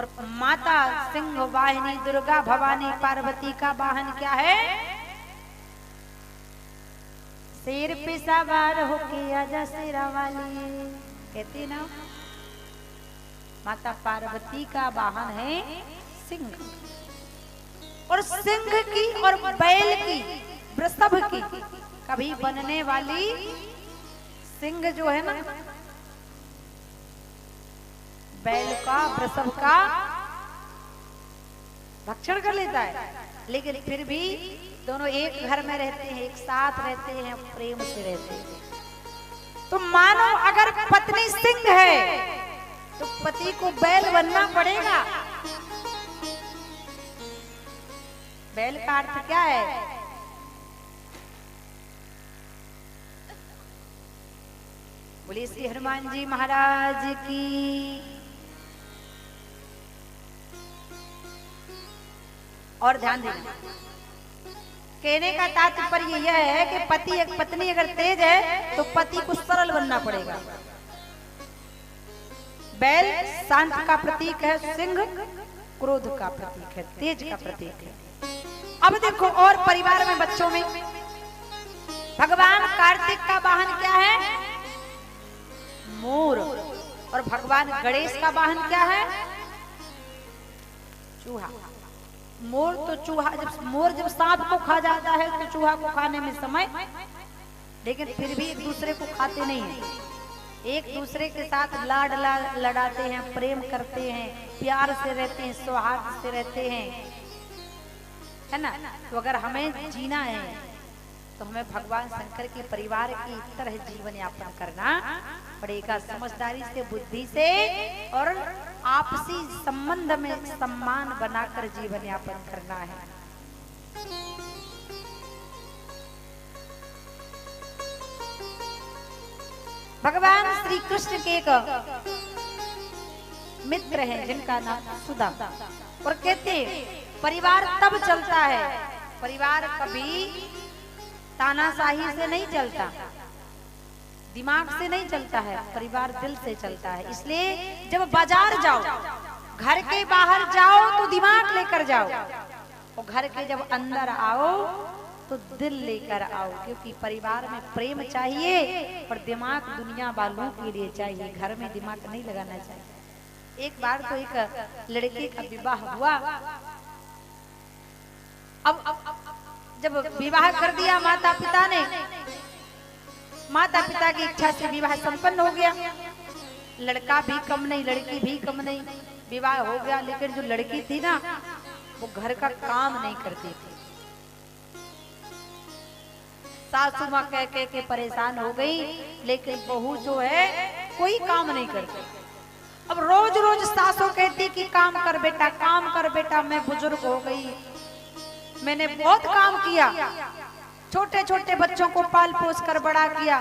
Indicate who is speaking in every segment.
Speaker 1: और माता सिंह वाहिनी दुर्गा भवानी पार्वती का वाहन क्या है? शेर पे सवार होके आजा शेरा वाली, कहती ना। माता पार्वती का वाहन है सिंह, और सिंह की और बैल की, वृषभ की कभी बनने वाली सिंह जो है ना, बैल का वृषभ का भक्षण कर लेता है, लेकिन फिर भी दोनों एक घर में रहते हैं, एक साथ रहते हैं, प्रेम से रहते हैं। तो मानो अगर पत्नी सिंह है तो पति को बैल बनना पड़ेगा। बैल का अर्थ क्या है? बोलिए श्री हनुमान जी महाराज की। और ध्यान देना, कहने का तात्पर्य यह है कि पत्नी अगर तेज है तो पति को सरल बनना पड़ेगा। बैल शांत का प्रतीक है, सिंह क्रोध का प्रतीक है, तेज का प्रतीक है। अब देखो, और परिवार में बच्चों में भगवान कार्तिक का वाहन क्या है? मोर। और भगवान गणेश का वाहन क्या है? चूहा। मोर जब सांप को खा जाता है तो चूहा को खाने में समय, लेकिन फिर भी एक दूसरे को खाते नहीं है, एक दूसरे के साथ लाड लड़ाते हैं, प्रेम करते हैं, प्यार से रहते हैं, सौहार्द से रहते हैं, है ना। तो अगर हमें जीना है तो हमें भगवान शंकर के परिवार की तरह जीवन यापन करना पड़ेगा, समझदारी से, बुद्धि से, और आपसी संबंध में सम्मान बनाकर जीवन यापन करना है। भगवान श्री कृष्ण के एक मित्र हैं जिनका नाम सुदामा, और कहते परिवार तब चलता है, परिवार कभी तानाशाही से नहीं चलता, दिमाग से नहीं चलता है, परिवार दिल से चलता है। इसलिए जब बाजार जाओ, घर के बाहर जाओ तो दिमाग लेकर जाओ, और घर के जब अंदर आओ तो दिल लेकर आओ, क्योंकि परिवार में प्रेम चाहिए और दिमाग दुनिया वालों के लिए चाहिए, घर में दिमाग नहीं लगाना चाहिए। एक बार तो एक लड़के का विवाह हुआ, अब जब विवाह कर दिया माता पिता ने, माता पिता की इच्छा से विवाह संपन्न हो गया, लड़का भी कम नहीं, लड़की भी कम नहीं, विवाह हो गया। लेकिन जो लड़की थी ना, वो घर का काम नहीं करती थी, सासू माँ कह के परेशान हो गई, लेकिन बहू जो है कोई काम नहीं करती। अब रोज रोज सासू कहती कि काम कर बेटा, काम कर बेटा, मैं बुजुर्ग हो गई, मैंने बहुत काम किया, छोटे छोटे बच्चों को पाल पोस कर बड़ा किया,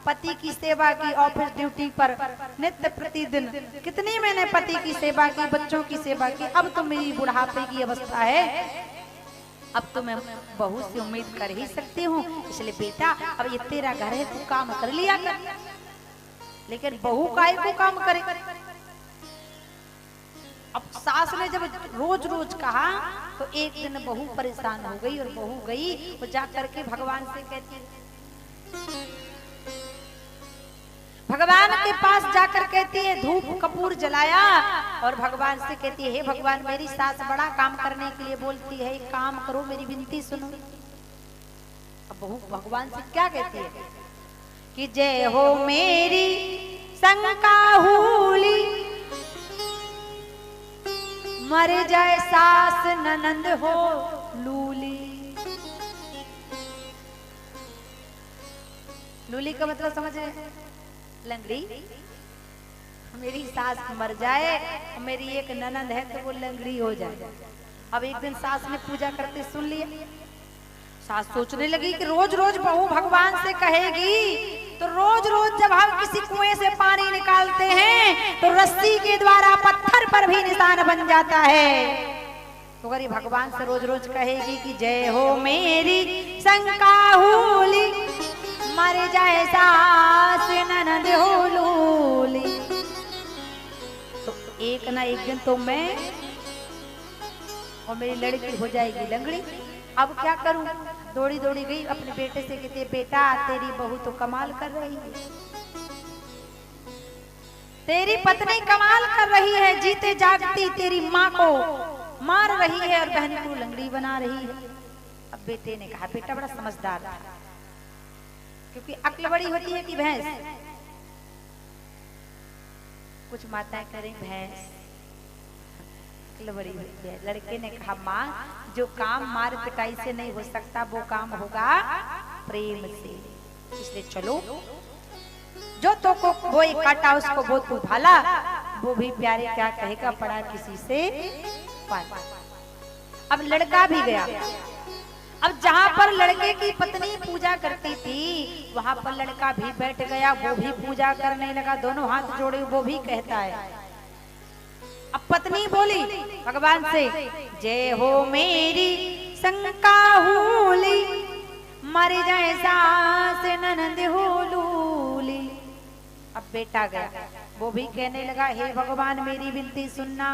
Speaker 1: पति की सेवा की, ऑफिस ड्यूटी पर नित्य प्रतिदिन कितनी मैंने पति की सेवा की, बच्चों की सेवा की, अब तो मेरी बुढ़ापे की अवस्था है, अब तो मैं बहू से उम्मीद कर ही सकती हूँ, इसलिए बेटा अब ये तेरा घर है, तू काम कर लिया कर। लेकिन बहू काहे को काम करे? अब सास ने जब रोज रोज कहा तो एक दिन बहू परेशान हो गई, और बहू गई वो जा करके भगवान से कहती, भगवान के पास जाकर कहती है, धूप कपूर जलाया, और भगवान से कहती है, हे भगवान मेरी सास बड़ा काम करने के लिए बोलती है, एक काम करो, मेरी विनती सुनो। अब बहू भगवान से क्या कहती है कि जय हो मेरी संकाहूली, मर जाए सास ननंद हो लूली। लूली का मतलब समझ रहे हैं? लंगड़ी। मेरी सास मर जाए, मेरी एक ननंद है तो वो लंगड़ी हो जाए। अब एक दिन सास ने पूजा करते सुन लिया, सास सोचने लगी कि रोज रोज बहू भगवान से कहेगी तो रोज रोज जब हम किसी कुएं से पानी निकालते हैं तो रस्सी के द्वारा पत्थर पर भी निशान बन जाता है। तो अगर ये भगवान से रोज रोज कहेगी कि जय हो मेरी संकाहूली, मर जाए सास ननद हो लूली, तो एक ना एक दिन तो मैं और मेरी लड़की हो जाएगी लंगड़ी। अब क्या करूं? दौड़ी दौड़ी गई अपने बेटे से, कहते बेटा तेरी बहू तो कमाल कर रही है, तेरी पत्नी कमाल कर रही है, जीते जागती तेरी माँ को मार रही है और बहन को लंगड़ी बना रही है। अब बेटे ने कहा, बेटा बड़ा समझदार था, क्योंकि अक्ल बड़ी होती है कि भैंस। कुछ माताएं करें भैंस, अक्ल बड़ी होती है। लड़के ने कहा, माँ जो काम मार पिटाई से नहीं हो सकता वो काम होगा प्रेम से, इसलिए चलो जो तो को वो एक काटा उसको वो तू भाला, वो भी प्यारे क्या कहेगा पड़ा किसी से पाला। अब लड़का भी गया। अब जहाँ पर लड़के की पत्नी पूजा करती थी वहां पर लड़का भी बैठ गया, वो भी पूजा करने लगा, दोनों हाथ जोड़े, वो भी कहता है। अब पत्नी बोली भगवान से, जय हो मेरी शंका होली, मर जाए सास ननद हो लूली। अब बेटा गया, वो भी कहने लगा, हे भगवान मेरी विनती सुनना,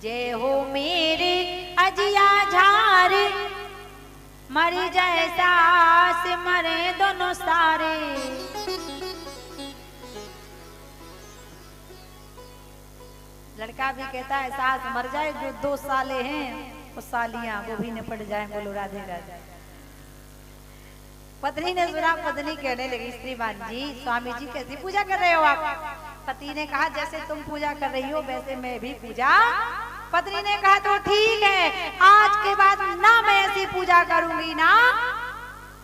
Speaker 1: जय हो मेरे अजिया झार, मरी जाए सास मरे दोनों सारे। लड़का भी कहता है सास मर जाए, जो 2 साले हैं वो सालियां वो भी निपट जाए, बोलो राधे राधे। पत्नी ने सुना, पत्नी कहने लगी, श्रीमान जी स्वामी जी कैसी पूजा कर रहे हो आप? पति ने कहा, जैसे तुम पूजा कर रही हो वैसे मैं भी पूजा। पत्नी ने कहा, तो ठीक है, आज के बाद ना मैं ऐसी पूजा करूंगी ना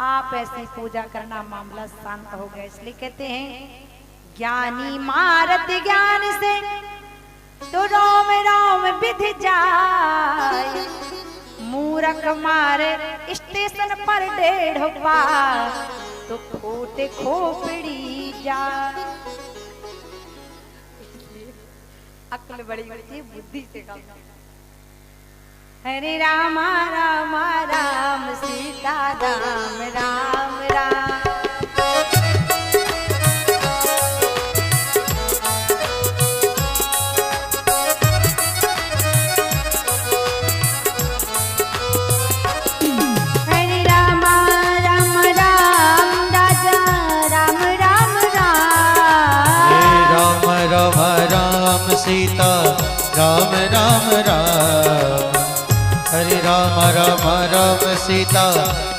Speaker 1: आप ऐसी पूजा करना। मामला शांत हो गया। इसलिए कहते हैं, ज्ञानी मारत ज्ञान से तो रोम रोम विध जाए, मूरख मारे स्टेशन पर 1.5 बार तो खोटे खोपड़ी जा। अक्ल बड़ी होती है, बुद्धि से काम। हरे राम राम राम सीता राम राम राम।
Speaker 2: सीता राम राम राम, हरे राम राम राम सीता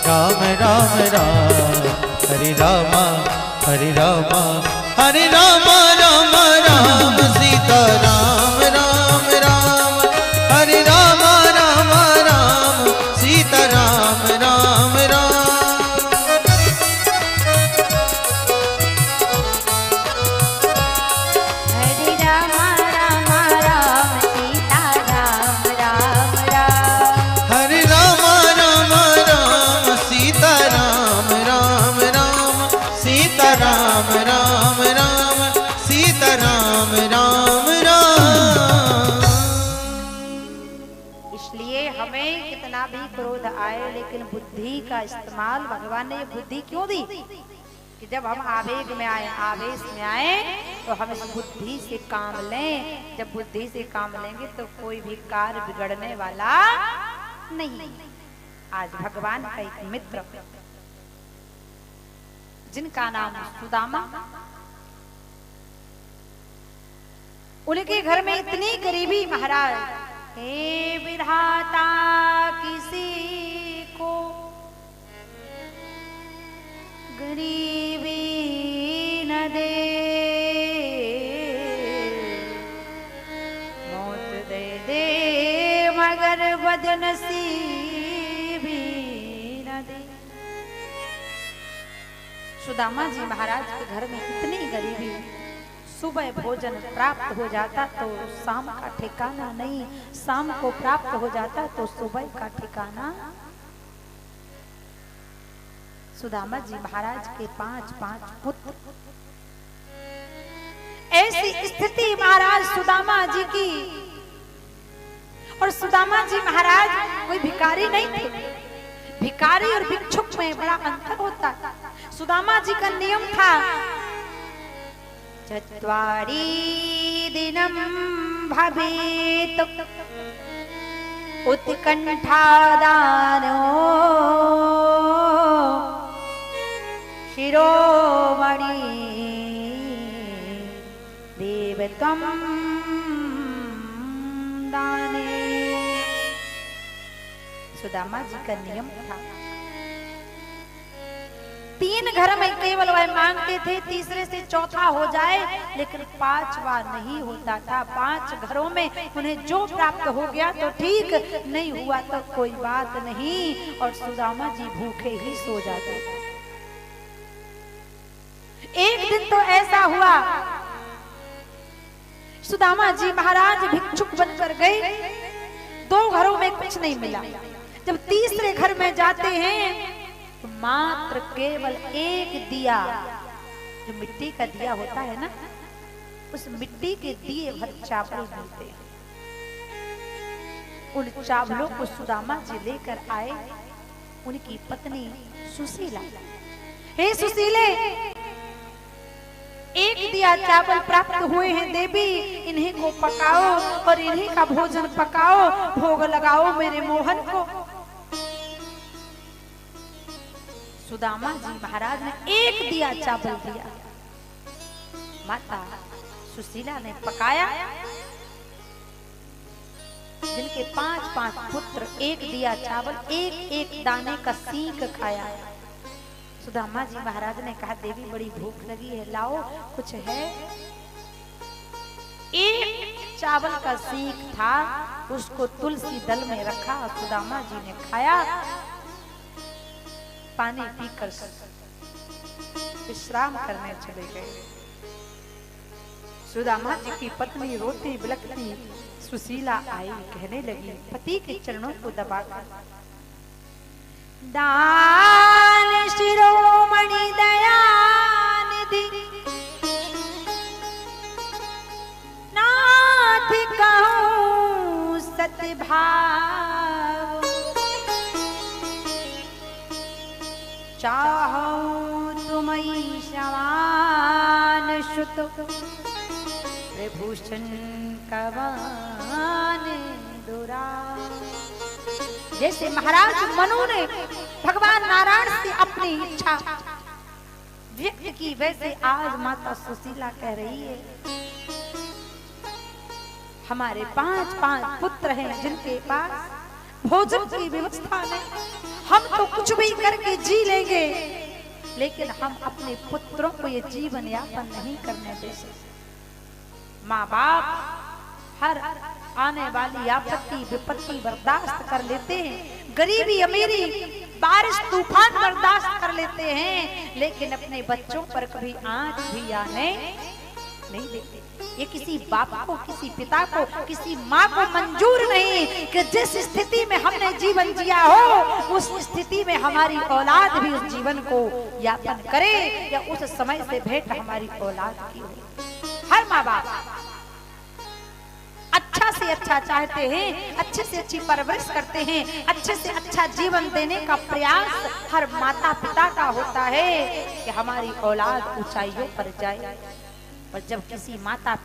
Speaker 2: राम राम राम, हरे राम हरे राम हरे राम राम राम सीता राम राम राम, हरे राम राम राम सीता राम राम राम।
Speaker 1: क्रोध आए लेकिन बुद्धि का इस्तेमाल भगवान ने ये बुद्धि क्यों दी कि जब हम आवेग में आए, आवेश में आए तो हम इस बुद्धि से काम लें। जब बुद्धि से काम लेंगे तो कोई भी कार्य बिगड़ने वाला नहीं। आज भगवान का एक मित्र जिनका नाम सुदामा, उनके घर में इतनी गरीबी महाराज, हे विधाता किसी को गरीबी न दे, मौत दे दे मगर बदनसीबी न दे। सुदामा जी महाराज के घर में इतनी गरीबी, सुबह भोजन प्राप्त हो जाता तो शाम का ठिकाना नहीं, शाम को प्राप्त हो जाता तो सुबह का ठिकाना। सुदामा जी महाराज के 5 पुत्र। ऐसी स्थिति महाराज सुदामा जी की। और सुदामा जी महाराज कोई भिखारी नहीं थे। भिखारी और भिक्षुक में बड़ा अंतर होता। सुदामा जी का नियम था, चत्वारी दिनं भवेत् उत्कंठादानो शिरोमणि देवत्वं दाने। सुदामा जी का नियम था, 3 घर में केवल वह मांगते थे, तीसरे से चौथा हो जाए, लेकिन 5वां नहीं होता था। 5 घरों में उन्हें जो प्राप्त हो गया तो ठीक, नहीं हुआ तो कोई बात नहीं, और सुदामा जी भूखे ही सो जाते थे। एक दिन तो ऐसा हुआ, सुदामा जी महाराज भिक्षुक बनकर गए, 2 घरों में कुछ नहीं मिला। जब तीसरे घर में जाते हैं तो मात्र केवल एक दिया, जो मिट्टी का दिया होता है ना, उस मिट्टी के दिए भर चावल मिलते हैं। उन चावलों को सुदामा जी लेकर आए। उनकी पत्नी सुशीला, हे सुशीले, एक दिया चावल प्राप्त हुए हैं देवी, इन्हीं को पकाओ और इन्हीं का भोजन पकाओ, भोग लगाओ मेरे मोहन को। सुदामा जी महाराज ने एक दिया चावल दिया, माता सुशीला ने पकाया। जिनके 5-5 पुत्र, एक दिया चावल, एक दाने का सींक खाया। सुदामा जी महाराज ने कहा, देवी बड़ी भूख लगी है, लाओ कुछ है। एक चावल का सींक था, उसको तुलसी दल में रखा, सुदामा जी ने खाया, पानी पीकर विश्राम करने चले गए। सुदामा जी की पत्नी रोती बिलखती सुशीला आई, कहने लगी पति के चरणों को दबाकर, दान शिरोमणि दयानिधि नाथ कहूं सतभाव, चाहो तुमई समान श्रुत प्रभूषण कवन दुरा। जैसे महाराज मनु ने भगवान नारायण से अपनी इच्छा व्यक्त की, वैसे आज माता सुशीला कह रही है, हमारे 5-5 पुत्र हैं जिनके पास भोजन की व्यवस्था नहीं, हम तो कुछ भी करके जी लेंगे, लेकिन हम अपने पुत्रों को ये जीवन यापन नहीं करने दे सकते। माँ बाप हर आने वाली आपत्ति विपत्ति बर्दाश्त कर लेते हैं, गरीबी अमीरी बारिश तूफान बर्दाश्त कर लेते हैं, लेकिन अपने बच्चों पर कभी आंच भी आने नहीं देते। ये किसी बाप को, किसी पिता को, किसी माँ को मंजूर नहीं कि जिस स्थिति में हमने जीवन जिया हो, उस स्थिति में हमारी औलाद भी उस जीवन को यापन करे, या उस समय से भेंट हमारी औलाद की हो। हर माँ बाप अच्छा से अच्छा चाहते हैं, अच्छे से अच्छी परवरिश करते हैं, अच्छे से अच्छा जीवन देने का प्रयास हर माता पिता का होता है कि हमारी औलाद ऊंचाइयों पर जाए। पर जब किसी माता